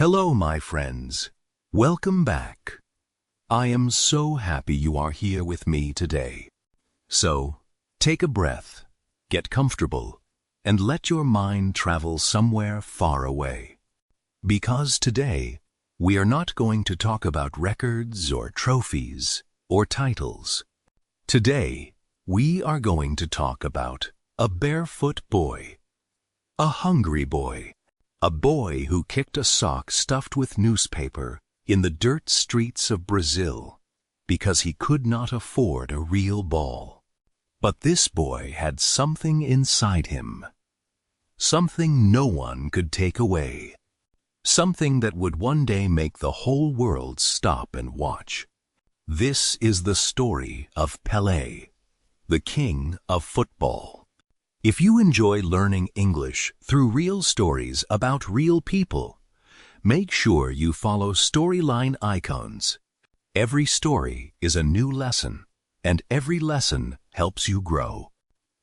Hello, my friends. Welcome back. I am so happy you are here with me today. So, take a breath, get comfortable, and let your mind travel somewhere far away. Because today, we are not going to talk about records or trophies or titles. Today, we are going to talk about a barefoot boy, a hungry boy, a boy who kicked a sock stuffed with newspaper in the dirt streets of Brazil because he could not afford a real ball. But this boy had something inside him, something no one could take away, something that would one day make the whole world stop and watch. This is the story of Pelé, the king of football. If you enjoy learning English through real stories about real people, make sure you follow storyline icons. Every story is a new lesson, and every lesson helps you grow.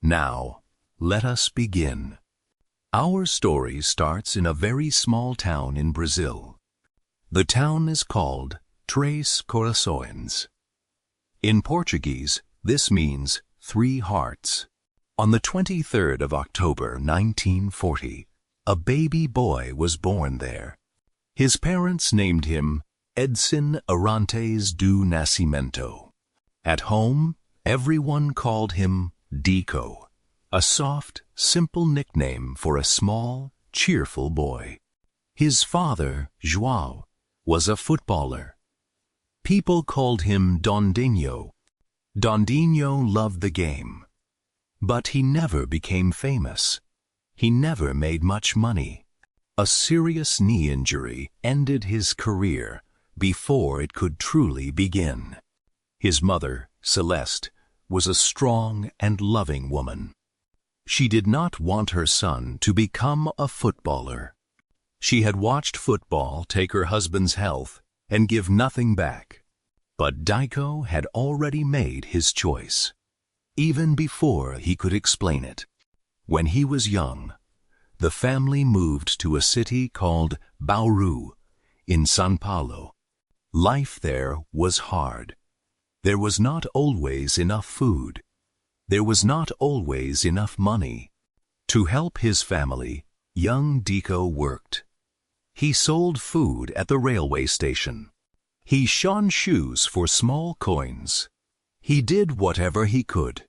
Now, let us begin. Our story starts in a very small town in Brazil. The town is called Três Corações. In Portuguese, this means 3 hearts. On the 23rd of October 1940, a baby boy was born there. His parents named him Edson Arantes do Nascimento. At home, everyone called him Dico, a soft, simple nickname for a small, cheerful boy. His father, João, was a footballer. People called him Dondinho. Dondinho loved the game. But he never became famous. He never made much money. A serious knee injury ended his career before it could truly begin. His mother, Celeste, was a strong and loving woman. She did not want her son to become a footballer. She had watched football take her husband's health and give nothing back. But Dico had already made his choice, even before he could explain it. When he was young, the family moved to a city called Bauru in São Paulo. Life there was hard. There was not always enough food. There was not always enough money. To help his family, young Dico worked. He sold food at the railway station. He shone shoes for small coins. He did whatever he could.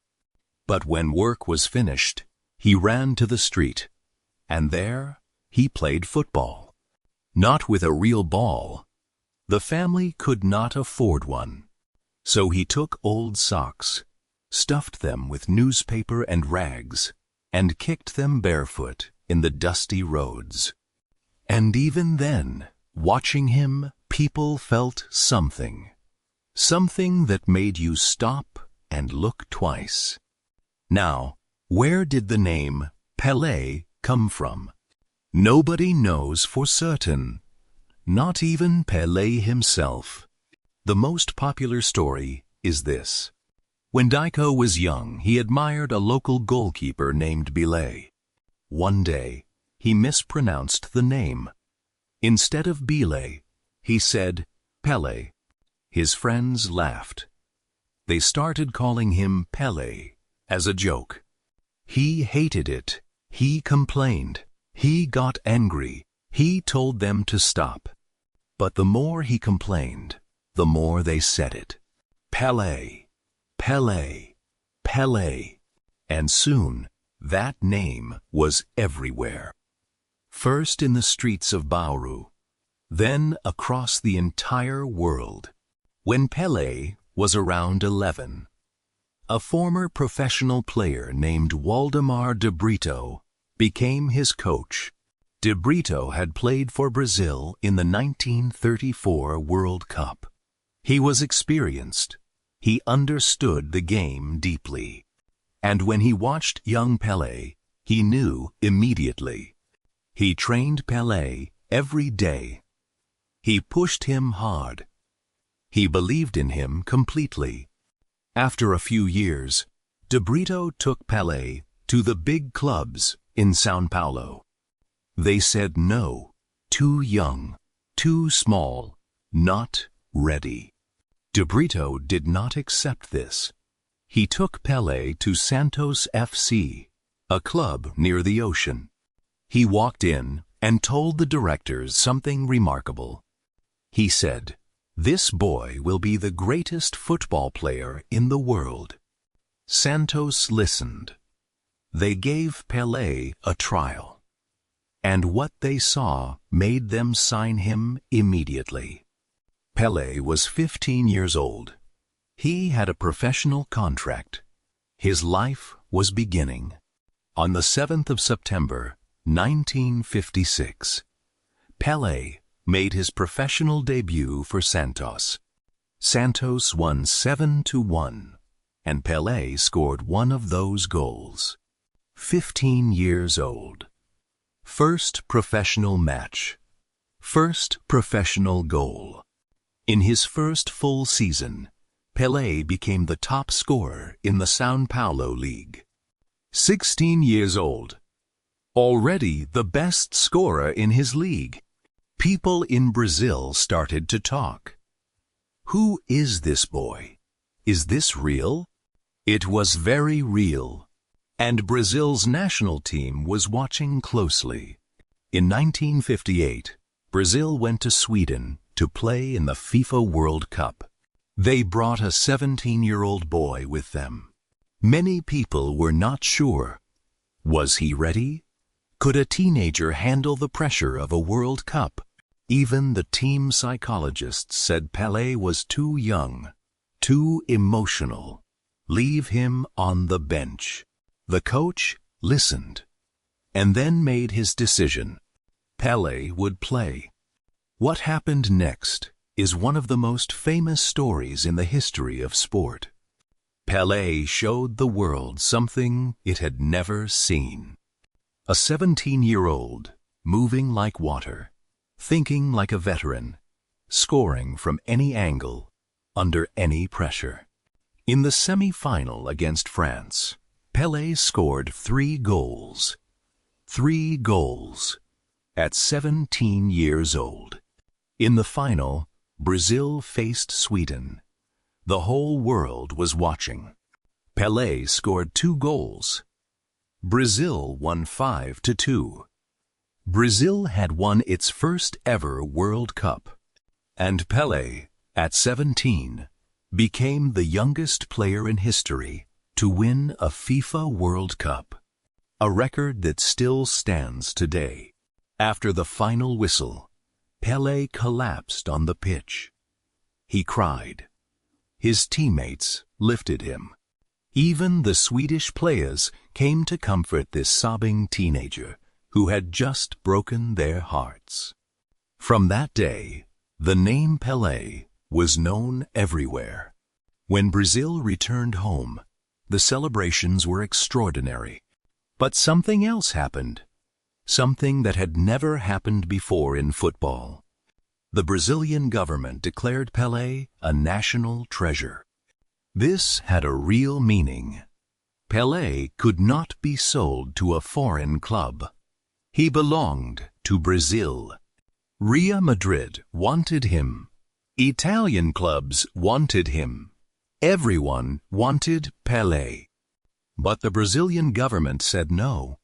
But when work was finished, he ran to the street, and there he played football. Not with a real ball. The family could not afford one. So he took old socks, stuffed them with newspaper and rags, and kicked them barefoot in the dusty roads. And even then, watching him, people felt something. Something that made you stop and look twice. Now, where did the name Pelé come from? Nobody knows for certain. Not even Pelé himself. The most popular story is this. When Dico was young, he admired a local goalkeeper named Pelé. One day, he mispronounced the name. Instead of Pelé, he said Pelé. His friends laughed. They started calling him Pelé as a joke. He hated it. He complained. He got angry. He told them to stop. But the more he complained, the more they said it. Pelé, Pelé, Pelé. And soon, that name was everywhere. First in the streets of Bauru, then across the entire world. When Pelé was around 11, a former professional player named Waldemar de Brito became his coach. De Brito had played for Brazil in the 1934 World Cup. He was experienced. He understood the game deeply. And when he watched young Pelé, he knew immediately. He trained Pelé every day. He pushed him hard. He believed in him completely. After a few years, De Brito took Pelé to the big clubs in São Paulo. They said no, too young. too small, not ready. De Brito did not accept this. He took Pelé to Santos FC, a club near the ocean. He walked in and told the directors something remarkable. He said, "This boy will be the greatest football player in the world." Santos listened. They gave Pelé a trial, and what they saw made them sign him immediately. Pelé was 15 years old. He had a professional contract. His life was beginning. On the 7th of September, 1956, Pelé made his professional debut for Santos. Santos won 7-1, and Pelé scored one of those goals. 15 years old. First professional match. First professional goal. In his first full season, Pelé became the top scorer in the São Paulo League. 16 years old. Already the best scorer in his league. People in Brazil started to talk. Who is this boy? Is this real? It was very real. And Brazil's national team was watching closely. In 1958, Brazil went to Sweden to play in the FIFA World Cup. They brought a 17-year-old boy with them. Many people were not sure. Was he ready? Could a teenager handle the pressure of a World Cup? Even the team psychologists said Pelé was too young, too emotional. Leave him on the bench. The coach listened, and then made his decision. Pelé would play. What happened next is one of the most famous stories in the history of sport. Pelé showed the world something it had never seen. A 17-year-old, moving like water, thinking like a veteran, scoring from any angle, under any pressure. In the semi-final against France, Pelé scored 3 goals. 3 goals. At 17 years old. In the final, Brazil faced Sweden. The whole world was watching. Pelé scored 2 goals. Brazil won 5-2. Brazil had won its first ever World Cup. And Pelé, at 17, became the youngest player in history to win a FIFA World Cup, a record that still stands today. After the final whistle, Pelé collapsed on the pitch. He cried. His teammates lifted him. Even the Swedish players came to comfort this sobbing teenager who had just broken their hearts. From that day, the name Pelé was known everywhere. When Brazil returned home, the celebrations were extraordinary. But something else happened. Something that had never happened before in football. The Brazilian government declared Pelé a national treasure. This had a real meaning. Pelé could not be sold to a foreign club. He belonged to Brazil. Real Madrid wanted him. Italian clubs wanted him. Everyone wanted Pelé. But the Brazilian government said no.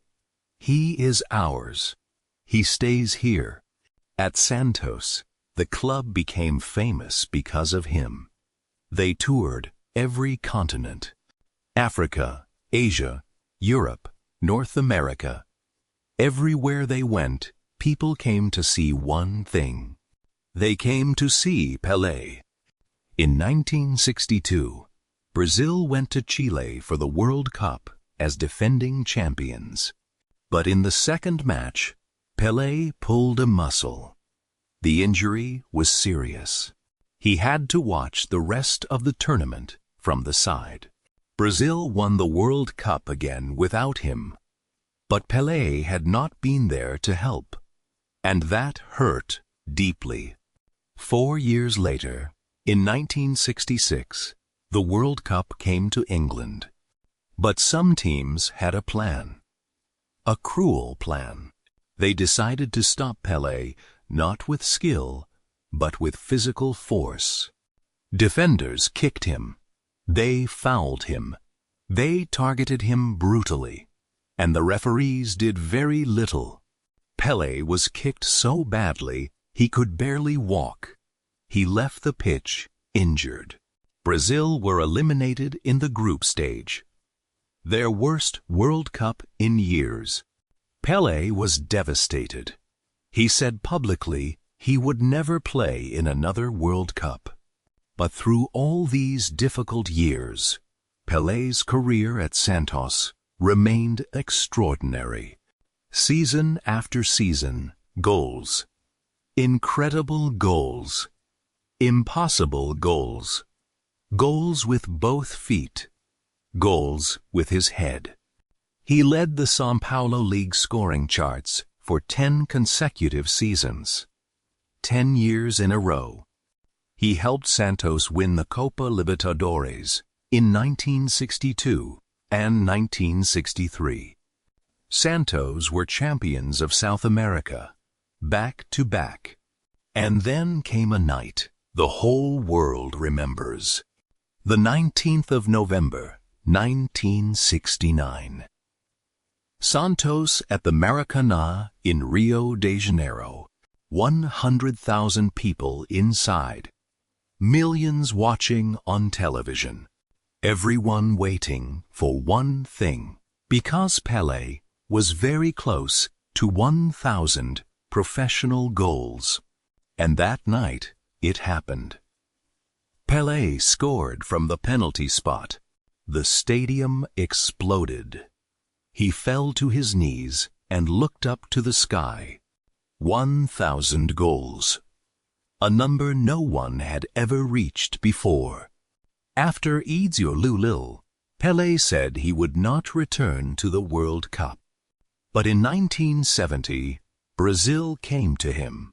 He is ours. He stays here. At Santos, the club became famous because of him. They toured every continent. Africa, Asia, Europe, North America. Everywhere they went, people came to see one thing. They came to see Pelé. In 1962, Brazil went to Chile for the World Cup as defending champions. But in the second match, Pelé pulled a muscle. The injury was serious. He had to watch the rest of the tournament from the side. Brazil won the World Cup again without him. But Pelé had not been there to help, and that hurt deeply. 4 years later, in 1966, the World Cup came to England. But some teams had a plan. A cruel plan. They decided to stop Pelé not with skill, but with physical force. Defenders kicked him. They fouled him. They targeted him brutally. And the referees did very little. Pelé was kicked so badly he could barely walk. He left the pitch injured. Brazil were eliminated in the group stage. Their worst World Cup in years. Pelé was devastated. He said publicly he would never play in another World Cup. But through all these difficult years, Pelé's career at Santos remained extraordinary. Season after season, goals. Incredible goals. Impossible goals. Goals with both feet. Goals with his head. He led the São Paulo League scoring charts for 10 consecutive seasons. 10 years in a row. He helped Santos win the Copa Libertadores in 1962 and 1963. Santos were champions of South America, back to back. And then came a night the whole world remembers. The 19th of November, 1969. Santos at the Maracanã in Rio de Janeiro. 100,000 people inside. Millions watching on television. Everyone waiting for one thing. Because Pelé was very close to 1,000 professional goals. And that night, it happened. Pelé scored from the penalty spot. The stadium exploded. He fell to his knees and looked up to the sky. 1,000 goals. A number no one had ever reached before. After Idzio Lulil, Pelé said he would not return to the World Cup. But in 1970, Brazil came to him.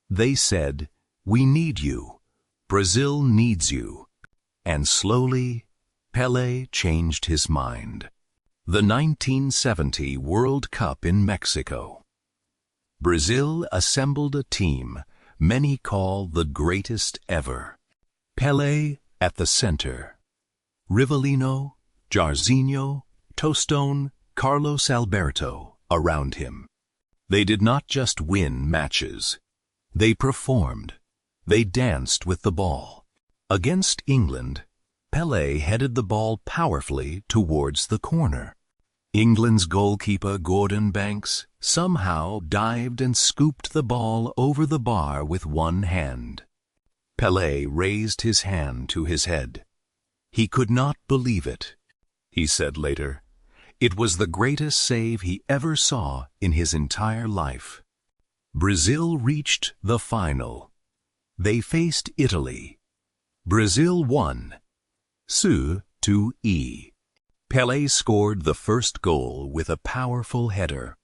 They said, "We need you. Brazil needs you." And slowly, Pelé changed his mind. The 1970 World Cup in Mexico. Brazil assembled a team many call the greatest ever. Pelé at the center. Rivellino, Jairzinho, Tostão, Carlos Alberto around him. They did not just win matches. They performed. They danced with the ball. Against England, Pelé headed the ball powerfully towards the corner. England's goalkeeper Gordon Banks somehow dived and scooped the ball over the bar with one hand. Pelé raised his hand to his head. He could not believe it. He said later, it was the greatest save he ever saw in his entire life. Brazil reached the final. They faced Italy. Brazil won. 2-E. Pelé scored the first goal with a powerful header,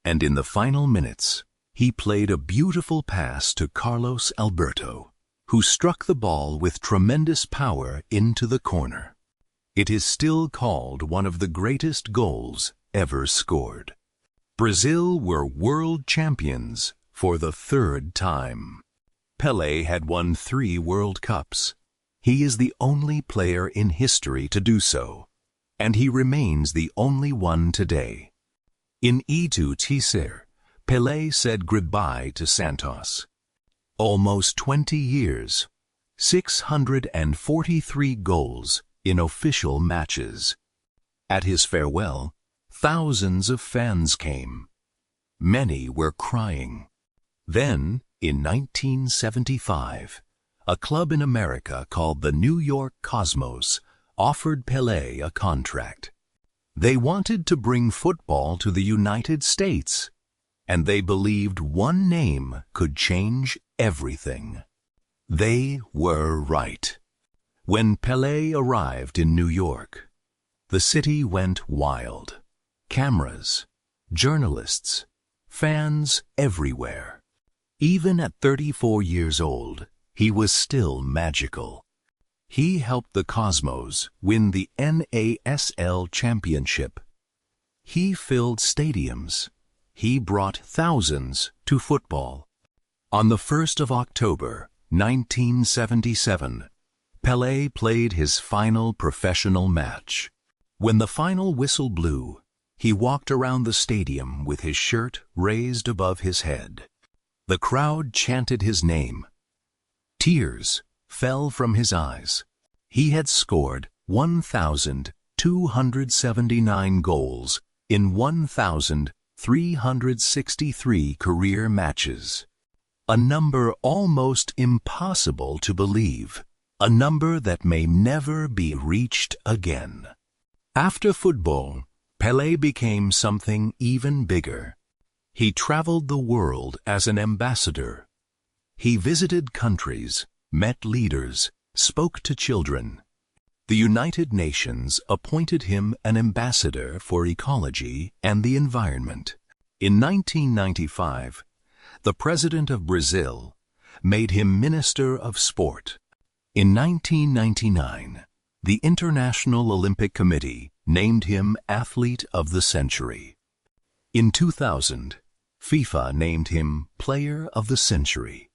and in the final minutes, he played a beautiful pass to Carlos Alberto, who struck the ball with tremendous power into the corner. It is still called one of the greatest goals ever scored. Brazil were world champions for the third time. Pelé had won 3 World Cups. He is the only player in history to do so. And he remains the only one today. In Itu Tisser, Pelé said goodbye to Santos. Almost 20 years, 643 goals in official matches. At his farewell, thousands of fans came. Many were crying. Then, in 1975, a club in America called the New York Cosmos offered Pelé a contract. They wanted to bring football to the United States, and they believed one name could change everything. They were right. When Pelé arrived in New York, the city went wild. Cameras, journalists, fans everywhere. Even at 34 years old, he was still magical. He helped the Cosmos win the NASL championship. He filled stadiums. He brought thousands to football. On the 1st of October, 1977, Pelé played his final professional match. When the final whistle blew, he walked around the stadium with his shirt raised above his head. The crowd chanted his name. Tears fell from his eyes. He had scored 1,279 goals in 1,363 career matches. A number almost impossible to believe, a number that may never be reached again. After football, Pelé became something even bigger. He traveled the world as an ambassador. He visited countries, met leaders, spoke to children. The United Nations appointed him an ambassador for ecology and the environment. In 1995, the President of Brazil made him Minister of Sport. In 1999, the International Olympic Committee named him Athlete of the Century. In 2000, FIFA named him Player of the Century.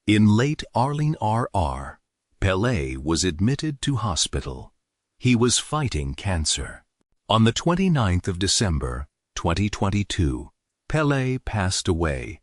In late Arlene RR, Pelé was admitted to hospital. He was fighting cancer. On the 29th of December, 2022, Pelé passed away.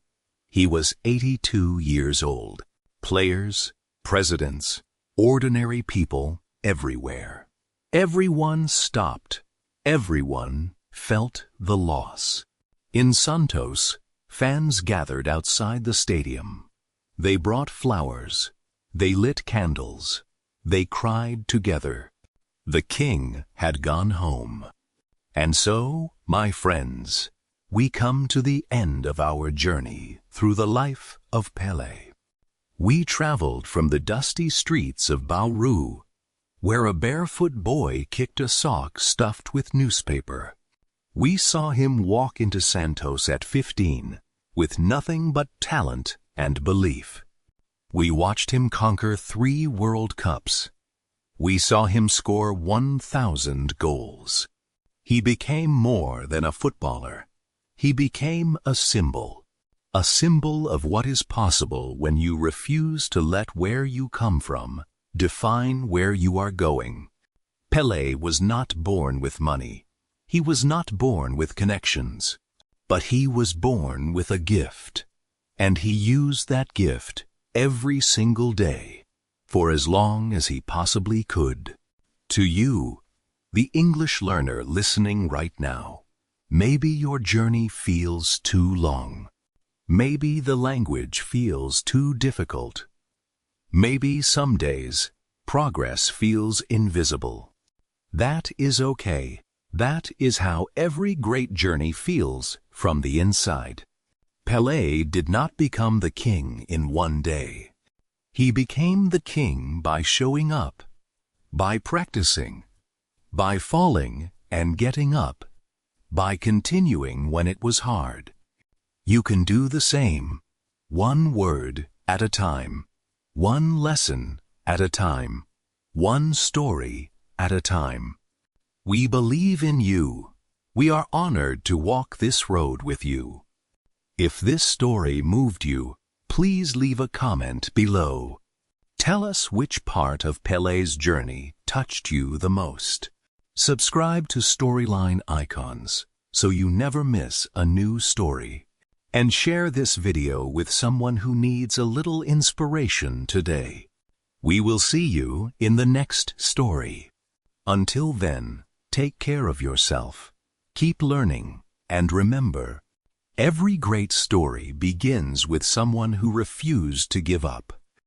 He was 82 years old. Players, presidents, ordinary people everywhere. Everyone stopped. Everyone felt the loss. In Santos, fans gathered outside the stadium. They brought flowers. They lit candles. They cried together. The king had gone home. And so, my friends, we come to the end of our journey through the life of Pelé. We traveled from the dusty streets of Barefoot, where a barefoot boy kicked a sock stuffed with newspaper. We saw him walk into Santos at 15, with nothing but talent and belief. We watched him conquer 3 World Cups. We saw him score 1,000 goals. He became more than a footballer. He became a symbol of what is possible when you refuse to let where you come from define where you are going. Pelé was not born with money. He was not born with connections. But he was born with a gift, and he used that gift every single day for as long as he possibly could. To you, the English learner listening right now, maybe your journey feels too long. Maybe the language feels too difficult. Maybe some days progress feels invisible. That is okay. That is how every great journey feels from the inside. Pelé did not become the king in one day. He became the king by showing up, by practicing, by falling and getting up, by continuing when it was hard. You can do the same, one word at a time, one lesson at a time, one story at a time. We believe in you. We are honored to walk this road with you. If this story moved you, please leave a comment below. Tell us which part of Pelé's journey touched you the most. Subscribe to Storyline Icons so you never miss a new story. And share this video with someone who needs a little inspiration today. We will see you in the next story. Until then, take care of yourself, keep learning, and remember, every great story begins with someone who refused to give up.